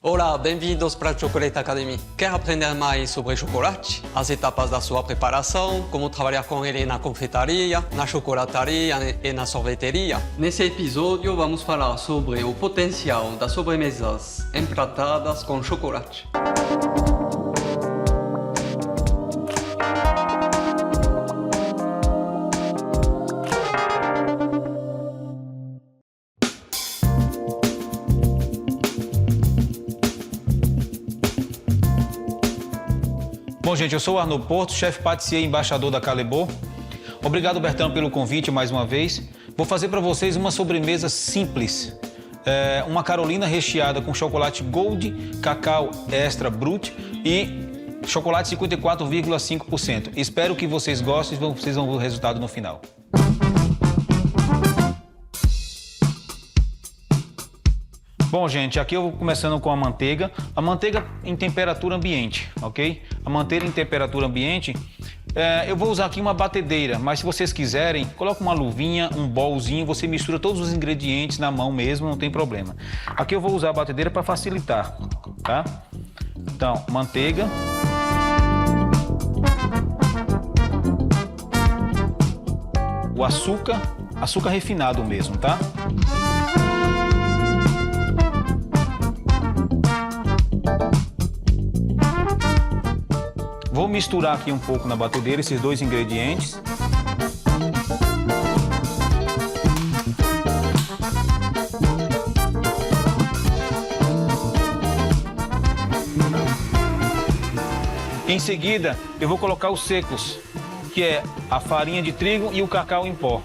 Olá, bem-vindos para a Chocolate Academy. Quer aprender mais sobre chocolate? As etapas da sua preparação, como trabalhar com ele na confeitaria, na chocolataria e na sorveteria? Nesse episódio vamos falar sobre o potencial das sobremesas empratadas com chocolate. Bom, gente, eu sou o Arnaud Porto, chefe patissier e embaixador da Callebaut. Obrigado, Bertão, pelo convite mais uma vez. Vou fazer para vocês uma sobremesa simples. Uma carolina recheada com chocolate Gold, cacau extra brut e chocolate 54,5%. Espero que vocês gostem e vocês vão ver o resultado no final. Bom, gente, aqui eu vou começando com a manteiga em temperatura ambiente, ok? A manteiga em temperatura ambiente, eu vou usar aqui uma batedeira, mas se vocês quiserem, coloca uma luvinha, um bolzinho, você mistura todos os ingredientes na mão mesmo, não tem problema. Aqui eu vou usar a batedeira para facilitar, tá? Então, manteiga. O açúcar refinado mesmo, tá? Vou misturar aqui um pouco na batedeira esses dois ingredientes. Em seguida, eu vou colocar os secos, que é a farinha de trigo e o cacau em pó.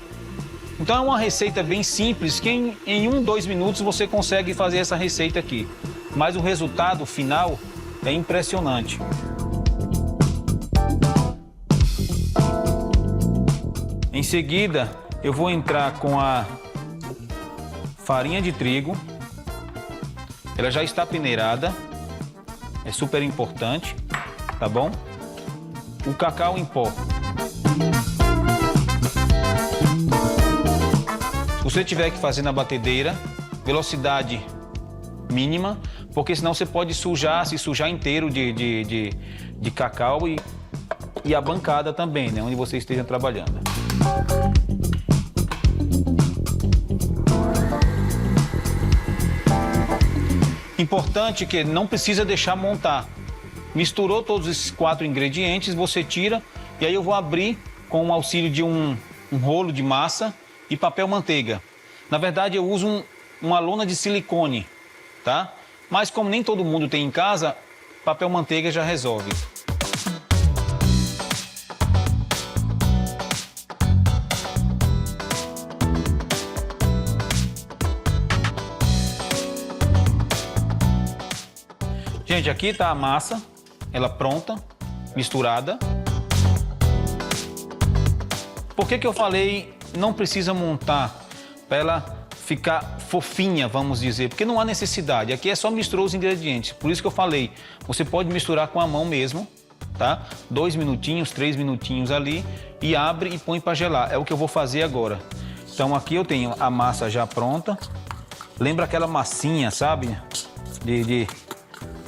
Então é uma receita bem simples, que em 1, 2 minutos você consegue fazer essa receita aqui. Mas o resultado final é impressionante. Em seguida, eu vou entrar com a farinha de trigo. Ela já está peneirada, é super importante, tá bom? O cacau em pó. Se você tiver que fazer na batedeira, velocidade mínima, porque senão você pode se sujar inteiro de cacau e a bancada também, né, onde você esteja trabalhando. Importante que não precisa deixar montar. Misturou todos esses 4 ingredientes, você tira e aí eu vou abrir com o auxílio de um rolo de massa e papel manteiga. Na verdade eu uso uma lona de silicone, tá? Mas como nem todo mundo tem em casa, papel manteiga já resolve. Gente, aqui está a massa, ela pronta, misturada. Por que eu falei não precisa montar para ela ficar fofinha, vamos dizer? Porque não há necessidade, aqui é só misturar os ingredientes. Por isso que eu falei, você pode misturar com a mão mesmo, tá? 2 minutinhos, 3 minutinhos ali e abre e põe para gelar. É o que eu vou fazer agora. Então aqui eu tenho a massa já pronta. Lembra aquela massinha, sabe?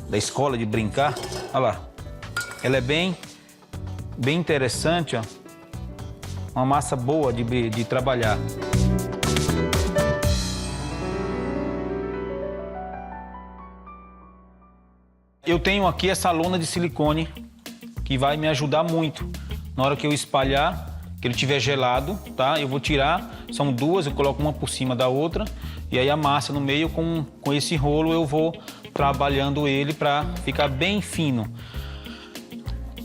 Da escola de brincar, olha lá, ela é bem interessante, ó. Uma massa boa de trabalhar. Eu tenho aqui essa lona de silicone que vai me ajudar muito. Na hora que eu espalhar, que ele estiver gelado, tá? Eu vou tirar, são 2, eu coloco uma por cima da outra e aí a massa no meio com esse rolo eu vou trabalhando ele para ficar bem fino.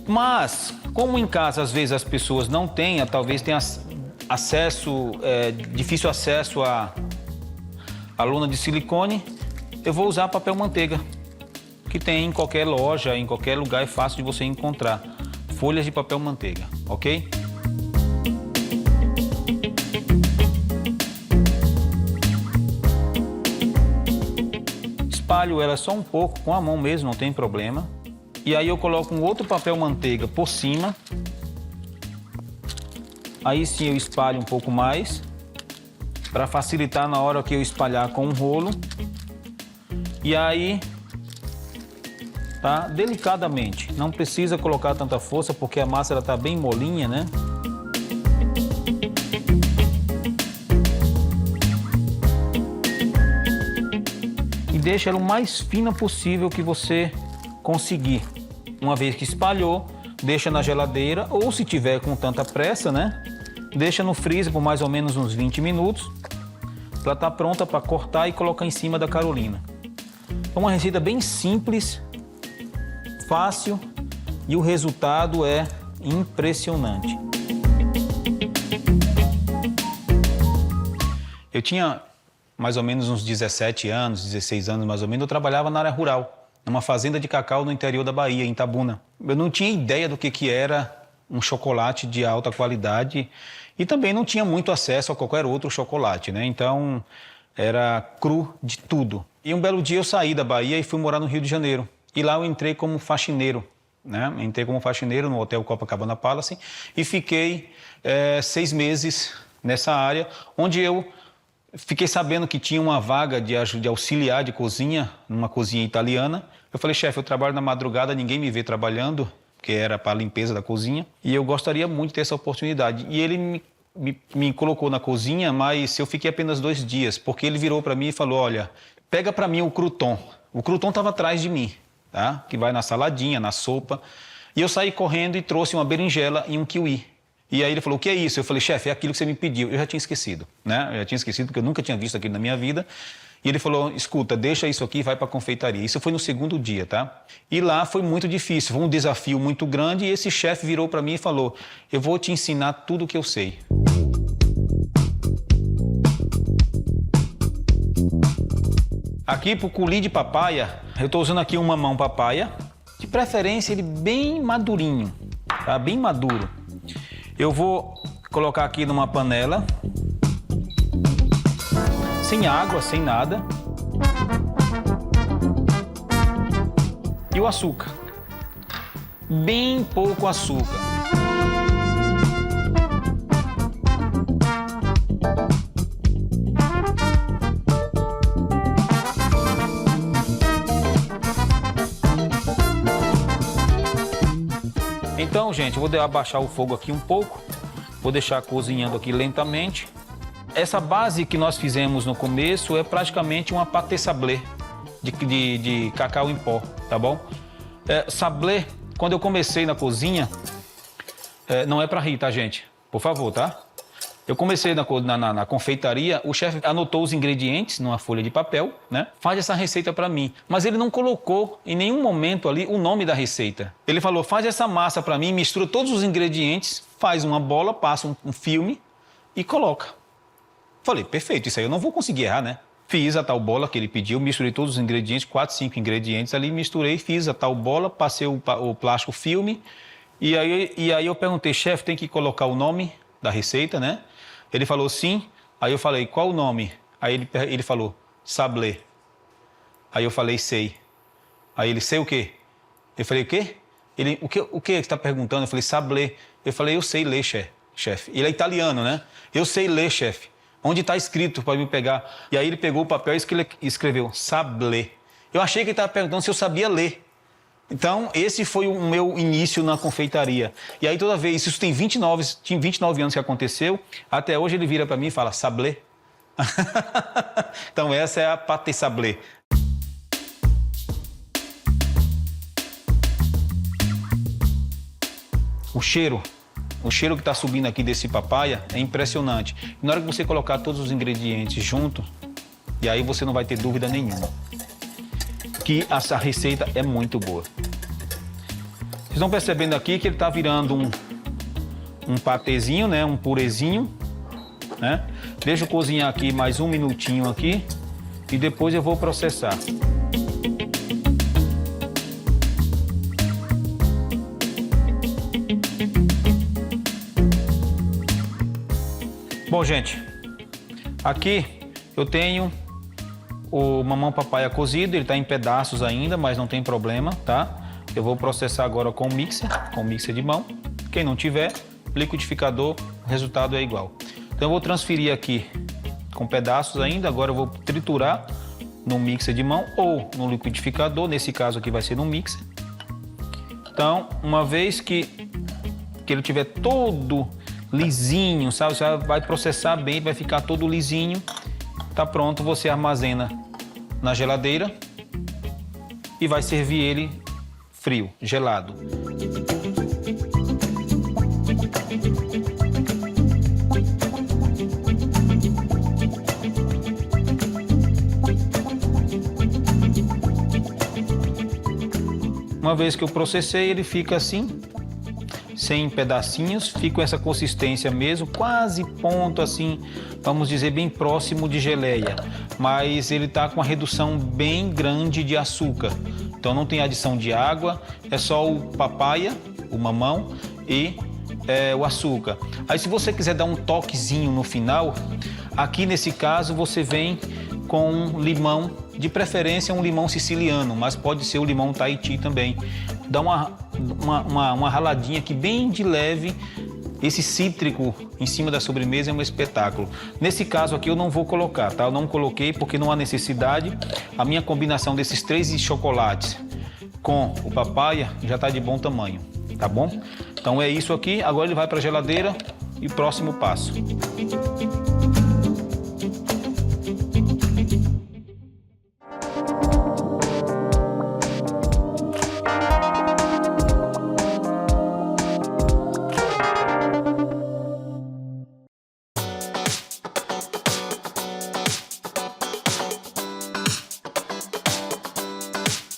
Mas, como em casa às vezes as pessoas não têm, talvez tenham difícil acesso à lona de silicone, eu vou usar papel manteiga, que tem em qualquer loja, em qualquer lugar, é fácil de você encontrar. Folhas de papel manteiga, ok? Espalho ela só um pouco, com a mão mesmo, não tem problema. E aí eu coloco um outro papel manteiga por cima. Aí sim eu espalho um pouco mais, para facilitar na hora que eu espalhar com o rolo. E aí tá? Delicadamente. Não precisa colocar tanta força porque a massa ela tá bem molinha, né? E deixa ela o mais fina possível que você conseguir. Uma vez que espalhou, deixa na geladeira ou se tiver com tanta pressa, né? Deixa no freezer por mais ou menos uns 20 minutos. Ela tá pronta para cortar e colocar em cima da Carolina. É uma receita bem simples, fácil e o resultado é impressionante. Eu tinha mais ou menos uns 17 anos, 16 anos mais ou menos, eu trabalhava na área rural, numa fazenda de cacau no interior da Bahia, em Itabuna. Eu não tinha ideia do que era um chocolate de alta qualidade e também não tinha muito acesso a qualquer outro chocolate, né? Então, era cru de tudo. E um belo dia eu saí da Bahia e fui morar no Rio de Janeiro. E lá eu entrei como faxineiro, né? Entrei como faxineiro no Hotel Copacabana Palace e fiquei 6 meses nessa área, onde eu fiquei sabendo que tinha uma vaga de auxiliar de cozinha, numa cozinha italiana. Eu falei, chefe, eu trabalho na madrugada, ninguém me vê trabalhando, que era para a limpeza da cozinha, e eu gostaria muito de ter essa oportunidade. E ele me colocou na cozinha, mas eu fiquei apenas 2 dias, porque ele virou para mim e falou, olha, pega para mim o crouton. O crouton estava atrás de mim, tá? Que vai na saladinha, na sopa. E eu saí correndo e trouxe uma berinjela e um kiwi. E aí ele falou, o que é isso? Eu falei, chefe, é aquilo que você me pediu. Eu já tinha esquecido, né? Eu já tinha esquecido porque eu nunca tinha visto aquilo na minha vida. E ele falou, escuta, deixa isso aqui e vai para a confeitaria. Isso foi no 2º dia, tá? E lá foi muito difícil, foi um desafio muito grande. E esse chefe virou para mim e falou, eu vou te ensinar tudo o que eu sei. Aqui pro coulis de papaya, eu estou usando aqui um mamão papaya. De preferência ele bem madurinho, tá? Bem maduro. Eu vou colocar aqui numa panela, sem água, sem nada. E o açúcar. Bem pouco açúcar. Então, gente, eu vou abaixar o fogo aqui um pouco. Vou deixar cozinhando aqui lentamente. Essa base que nós fizemos no começo é praticamente uma pâté sablé de cacau em pó, tá bom? Sablé, quando eu comecei na cozinha, não é para rir, tá, gente? Por favor, tá? Eu comecei na confeitaria, o chefe anotou os ingredientes numa folha de papel, né? Faz essa receita para mim. Mas ele não colocou em nenhum momento ali o nome da receita. Ele falou, faz essa massa para mim, mistura todos os ingredientes, faz uma bola, passa um filme e coloca. Falei, perfeito, isso aí eu não vou conseguir errar, né? Fiz a tal bola que ele pediu, misturei todos os ingredientes, 4, 5 ingredientes ali, misturei, fiz a tal bola, passei o plástico filme e aí eu perguntei, chefe, tem que colocar o nome da receita, né? Ele falou sim, aí eu falei, qual o nome? Aí ele falou, sablé. Aí eu falei, sei. Aí ele, sei o quê? Eu falei, o quê? Ele, o que você está perguntando? Eu falei, sablé. Eu falei, eu sei ler, chefe. Ele é italiano, né? Eu sei ler, chefe. Onde está escrito para me pegar? E aí ele pegou o papel e escreveu, sablé. Eu achei que ele estava perguntando se eu sabia ler. Então, esse foi o meu início na confeitaria. E aí, toda vez, isso tem 29 anos que aconteceu, até hoje ele vira para mim e fala, sablé. Então, essa é a pâté sablé. O cheiro que está subindo aqui desse papaya é impressionante. E na hora que você colocar todos os ingredientes junto, e aí você não vai ter dúvida nenhuma que essa receita é muito boa. Vocês estão percebendo aqui que ele está virando um patezinho, né? Um purezinho, né? Deixa eu cozinhar aqui mais 1 minutinho aqui e depois eu vou processar. Bom, gente, aqui eu tenho o mamão papaya cozido, ele está em pedaços ainda, mas não tem problema, tá? Eu vou processar agora com mixer de mão. Quem não tiver, liquidificador, o resultado é igual. Então eu vou transferir aqui com pedaços ainda, agora eu vou triturar no mixer de mão ou no liquidificador, nesse caso aqui vai ser no mixer. Então, uma vez que ele tiver todo lisinho, sabe? Você vai processar bem, vai ficar todo lisinho. Tá pronto, você armazena na geladeira e vai servir ele frio, gelado. Uma vez que eu processei, ele fica assim, sem pedacinhos, fica com essa consistência mesmo, quase ponto assim, vamos dizer, bem próximo de geleia. Mas ele tá com uma redução bem grande de açúcar. Então não tem adição de água, é só o papaya, o mamão e o açúcar. Aí se você quiser dar um toquezinho no final, aqui nesse caso você vem com um limão, de preferência um limão siciliano, mas pode ser o limão Tahiti também. Dá uma raladinha aqui bem de leve. Esse cítrico em cima da sobremesa é um espetáculo. Nesse caso aqui eu não vou colocar, tá? Eu não coloquei porque não há necessidade. A minha combinação desses 3 chocolates com o papaya já está de bom tamanho, tá bom? Então é isso aqui. Agora ele vai para a geladeira e o próximo passo.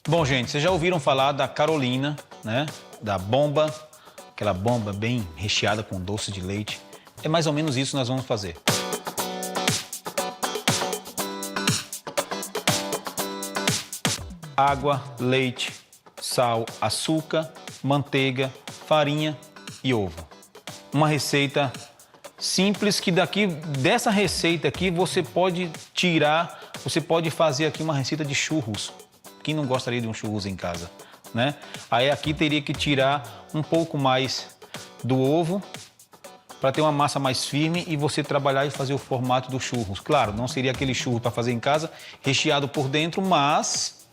Bom, gente, vocês já ouviram falar da Carolina, né? Da bomba, aquela bomba bem recheada com doce de leite. É mais ou menos isso que nós vamos fazer. Água, leite, sal, açúcar, manteiga, farinha e ovo. Uma receita simples que dessa receita aqui você pode fazer aqui uma receita de churros. Quem não gostaria de um churros em casa, né? Aí aqui teria que tirar um pouco mais do ovo para ter uma massa mais firme e você trabalhar e fazer o formato do churros. Claro, não seria aquele churro para fazer em casa, recheado por dentro, mas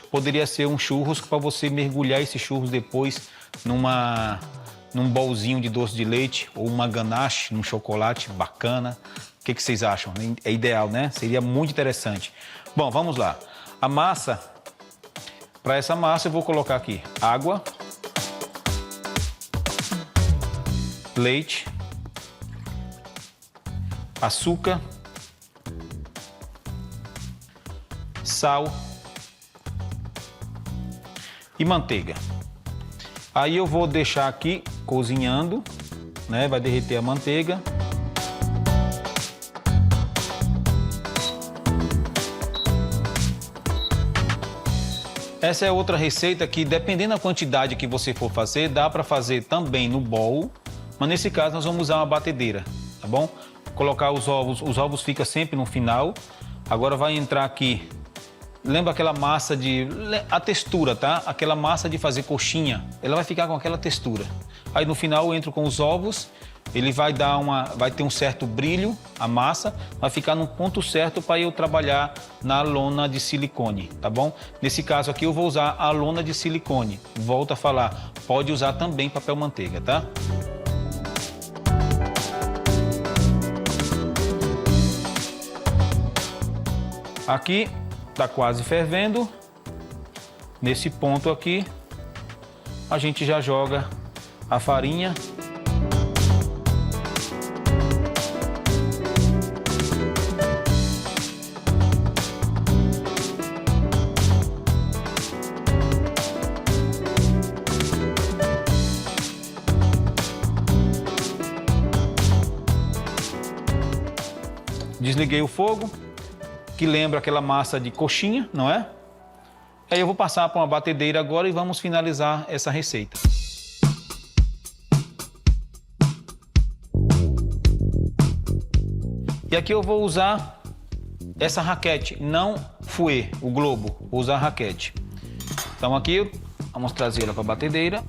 poderia ser um churros para você mergulhar esse churros depois num bolzinho de doce de leite ou uma ganache, num chocolate bacana. O que vocês acham? É ideal, né? Seria muito interessante. Bom, vamos lá. A massa... Para essa massa eu vou colocar aqui água, leite, açúcar, sal e manteiga. Aí eu vou deixar aqui cozinhando, né? Vai derreter a manteiga. Essa é outra receita que, dependendo da quantidade que você for fazer, dá para fazer também no bowl, mas nesse caso nós vamos usar uma batedeira, tá bom? Colocar os ovos fica sempre no final. Agora vai entrar aqui, lembra aquela massa a textura, tá? Aquela massa de fazer coxinha, ela vai ficar com aquela textura. Aí no final eu entro com os ovos, ele vai ter um certo brilho, a massa, vai ficar no ponto certo para eu trabalhar na lona de silicone, tá bom? Nesse caso aqui eu vou usar a lona de silicone. Volto a falar, pode usar também papel manteiga, tá? Aqui tá quase fervendo. Nesse ponto aqui, a gente já joga a farinha. Desliguei o fogo, que lembra aquela massa de coxinha, não é? Aí eu vou passar para uma batedeira agora e vamos finalizar essa receita. E aqui eu vou usar essa raquete, não fouet, o globo, vou usar a raquete. Então aqui, vamos trazê-la para a batedeira.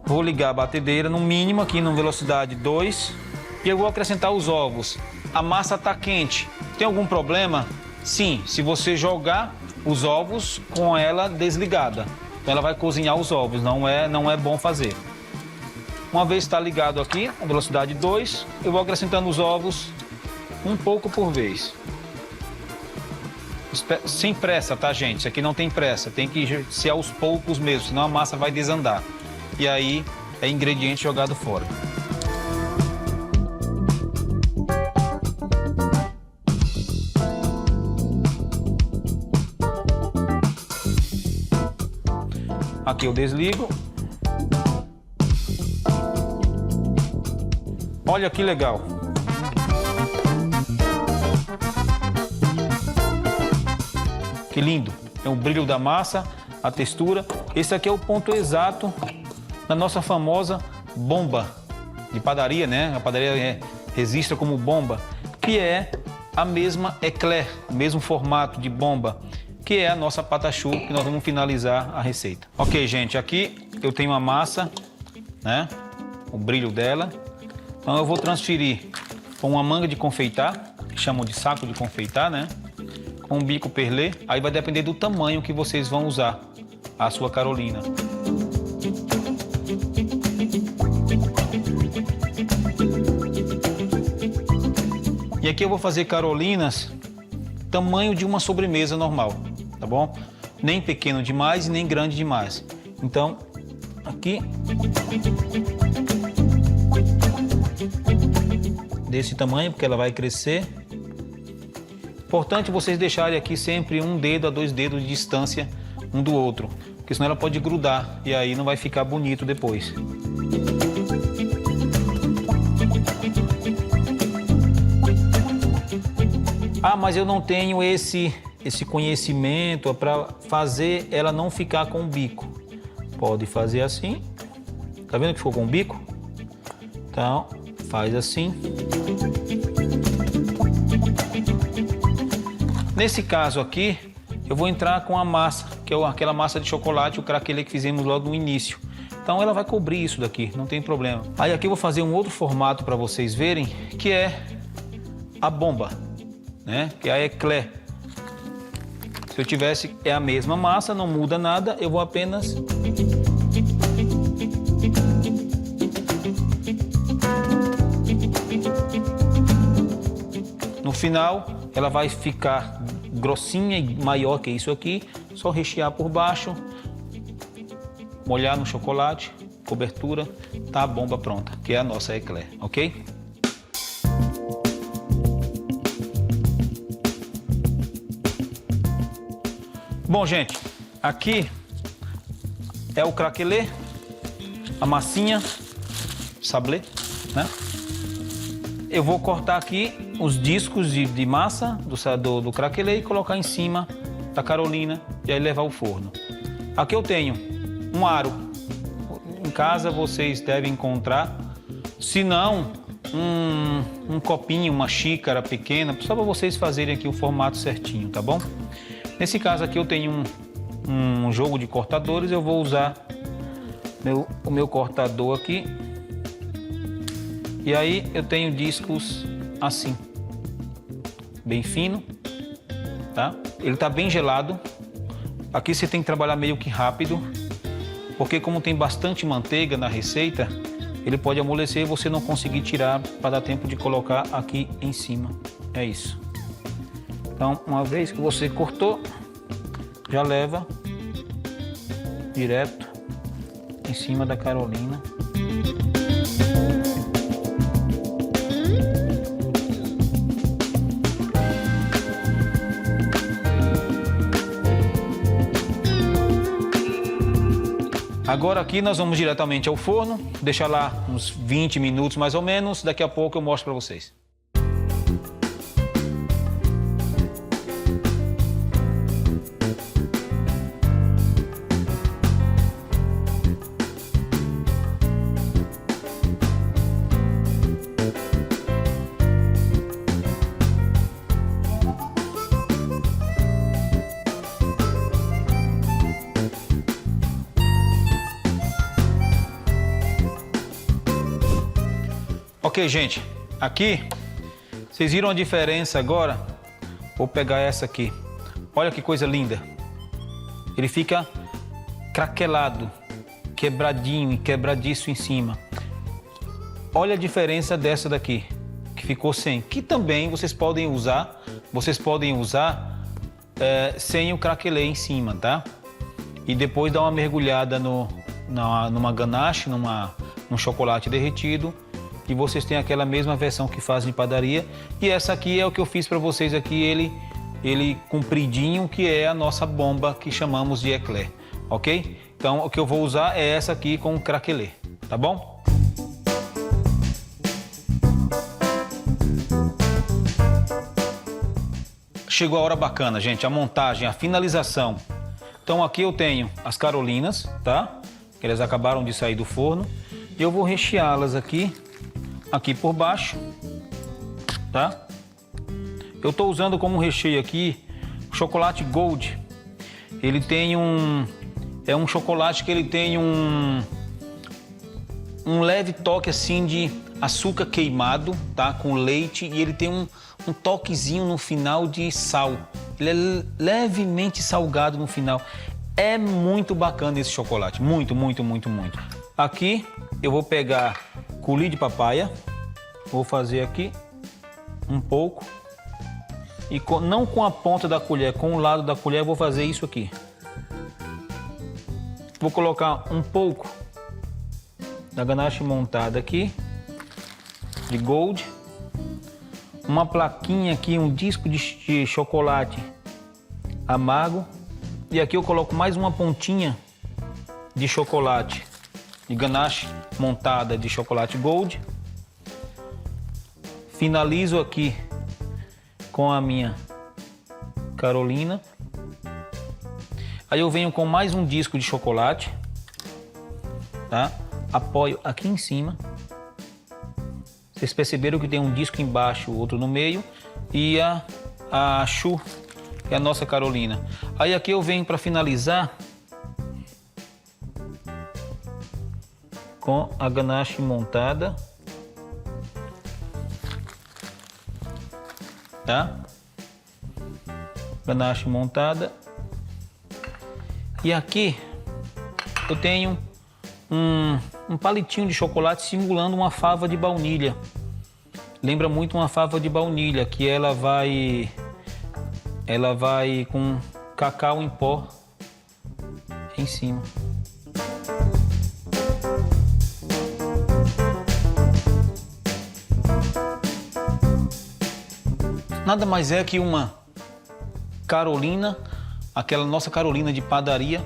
Vou ligar a batedeira no mínimo aqui, na velocidade 2. E eu vou acrescentar os ovos. A massa está quente. Tem algum problema? Sim, se você jogar os ovos com ela desligada. Então ela vai cozinhar os ovos, não é bom fazer. Uma vez está ligado aqui, a velocidade 2, eu vou acrescentando os ovos um pouco por vez. Sem pressa, tá, gente? Isso aqui não tem pressa, tem que ser aos poucos mesmo, senão a massa vai desandar. E aí é ingrediente jogado fora. Aqui eu desligo. Olha que legal. Que lindo. É o brilho da massa, a textura. Esse aqui é o ponto exato da nossa famosa bomba de padaria, né? A padaria registra como bomba, que é a mesma eclair, o mesmo formato de bomba, que é a nossa patachu, que nós vamos finalizar a receita. Ok, gente, aqui eu tenho a massa, né? O brilho dela. Então eu vou transferir com uma manga de confeitar, que chamam de saco de confeitar, né? Com um bico perlê. Aí vai depender do tamanho que vocês vão usar a sua Carolina. E aqui eu vou fazer carolinas tamanho de uma sobremesa normal, tá bom? Nem pequeno demais e nem grande demais. Então, aqui desse tamanho, porque ela vai crescer. Importante vocês deixarem aqui sempre 1 dedo a 2 dedos de distância um do outro, porque senão ela pode grudar e aí não vai ficar bonito depois. Ah, mas eu não tenho esse conhecimento para fazer ela não ficar com o bico. Pode fazer assim. Tá vendo que ficou com o bico? Então, faz assim. Nesse caso aqui, eu vou entrar com a massa, que é aquela massa de chocolate, o craquelê que fizemos logo no início. Então ela vai cobrir isso daqui, não tem problema. Aí aqui eu vou fazer um outro formato para vocês verem, que é a bomba, né? Que é a eclair. Se eu tivesse, é a mesma massa, não muda nada, eu vou apenas... No final, ela vai ficar grossinha e maior que isso aqui, só rechear por baixo, molhar no chocolate, cobertura, tá a bomba pronta, que é a nossa eclair, ok? Bom, gente, aqui é o craquelê, a massinha, sablé, né? Eu vou cortar aqui os discos de massa do craquelê e colocar em cima da Carolina e aí levar ao forno. Aqui eu tenho um aro. Em casa vocês devem encontrar, se não, um copinho, uma xícara pequena, só para vocês fazerem aqui o formato certinho, tá bom? Nesse caso aqui eu tenho um jogo de cortadores, eu vou usar o meu cortador aqui. E aí eu tenho discos assim, bem fino, tá? Ele tá bem gelado. Aqui você tem que trabalhar meio que rápido, porque como tem bastante manteiga na receita, ele pode amolecer e você não conseguir tirar para dar tempo de colocar aqui em cima. É isso. Então, uma vez que você cortou, já leva direto em cima da Carolina. Agora aqui nós vamos diretamente ao forno, deixar lá uns 20 minutos mais ou menos, daqui a pouco eu mostro para vocês. Ok, gente, aqui vocês viram a diferença agora Vou pegar essa aqui. Olha que coisa linda. Ele fica craquelado, quebradinho e quebradiço em cima. Olha a diferença dessa daqui, que ficou sem. Que também vocês podem usar sem o craquelê em cima, tá? E depois dar uma mergulhada numa ganache, num chocolate derretido. E vocês têm aquela mesma versão que fazem em padaria. E essa aqui é o que eu fiz para vocês aqui, ele compridinho, que é a nossa bomba que chamamos de eclair, ok? Então o que eu vou usar é essa aqui com o craquelê, tá bom? Chegou a hora bacana, gente, a montagem, a finalização. Então aqui eu tenho as carolinas, tá? Que elas acabaram de sair do forno. E eu vou recheá-las aqui por baixo, tá? Eu estou usando como recheio aqui chocolate Gold. Ele tem é um chocolate que ele tem um leve toque assim de açúcar queimado, tá? Com leite, e ele tem um toquezinho no final de sal. Ele é levemente salgado no final. É muito bacana esse chocolate, muito, muito, muito, muito. Aqui eu vou pegar coulis de papaya, vou fazer aqui um pouco. E não com a ponta da colher, com o lado da colher eu vou fazer isso aqui. Vou colocar um pouco da ganache montada aqui, de Gold. Uma plaquinha aqui, um disco de chocolate amargo. E aqui eu coloco mais uma pontinha de chocolate, de ganache montada de chocolate Gold. Finalizo aqui com a minha Carolina. Aí eu venho com mais um disco de chocolate, tá? Apoio aqui em cima. Vocês perceberam que tem um disco embaixo, outro no meio, e a Chu, que é a nossa Carolina. Aí aqui eu venho para finalizar com a ganache montada, tá? Ganache montada. E aqui eu tenho um palitinho de chocolate simulando uma fava de baunilha. Lembra muito uma fava de baunilha, que ela vai com cacau em pó em cima. Nada mais é que uma Carolina, aquela nossa Carolina de padaria,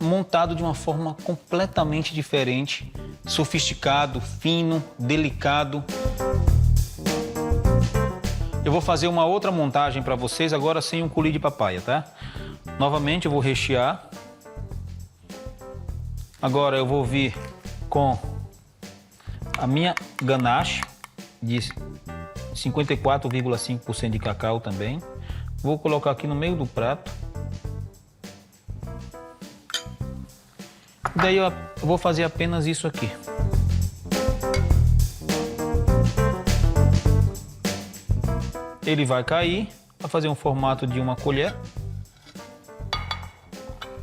montado de uma forma completamente diferente, sofisticado, fino, delicado. Eu vou fazer uma outra montagem para vocês agora sem um coulis de papaya, tá? Novamente eu vou rechear. Agora eu vou vir com a minha ganache de 54,5% de cacau também. Vou colocar aqui no meio do prato. Daí eu vou fazer apenas isso aqui. Ele vai cair, vai fazer um formato de uma colher.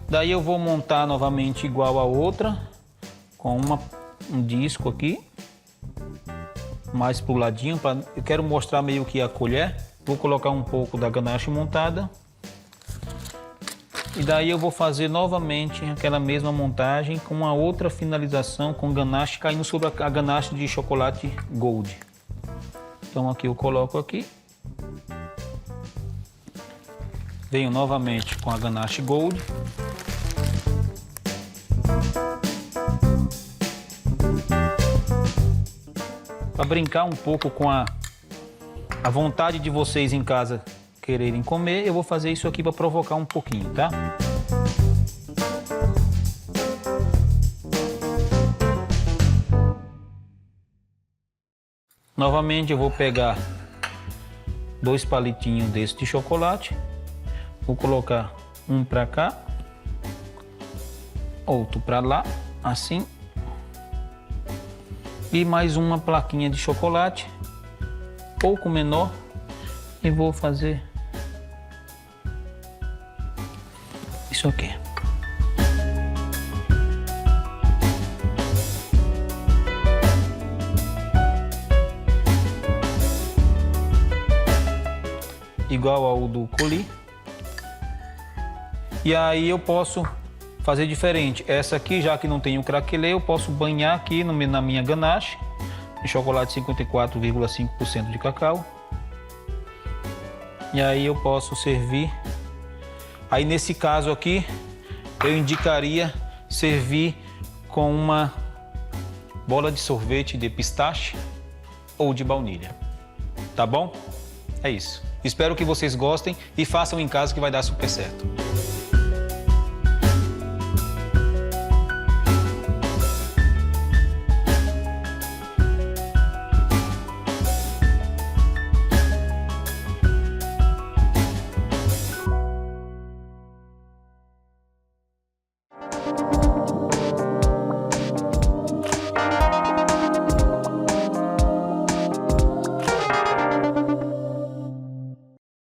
Daí eu vou montar novamente igual a outra, com um disco aqui, mais pro ladinho, eu quero mostrar meio que a colher. Vou colocar um pouco da ganache montada. E daí eu vou fazer novamente aquela mesma montagem com uma outra finalização com ganache caindo sobre a ganache de chocolate Gold. Então aqui eu coloco aqui. Venho novamente com a ganache Gold. Para brincar um pouco com a vontade de vocês em casa quererem comer, eu vou fazer isso aqui para provocar um pouquinho, tá? Novamente eu vou pegar 2 palitinhos desse de chocolate, vou colocar um para cá, outro para lá, assim, e mais uma plaquinha de chocolate, pouco menor, e vou fazer Isso aqui. Igual ao do Coli. E aí eu posso fazer diferente. Essa aqui, já que não tem o craquelê, eu posso banhar aqui na minha ganache de chocolate 54,5% de cacau. E aí eu posso servir. Aí nesse caso aqui, eu indicaria servir com uma bola de sorvete de pistache ou de baunilha. Tá bom? É isso. Espero que vocês gostem e façam em casa que vai dar super certo.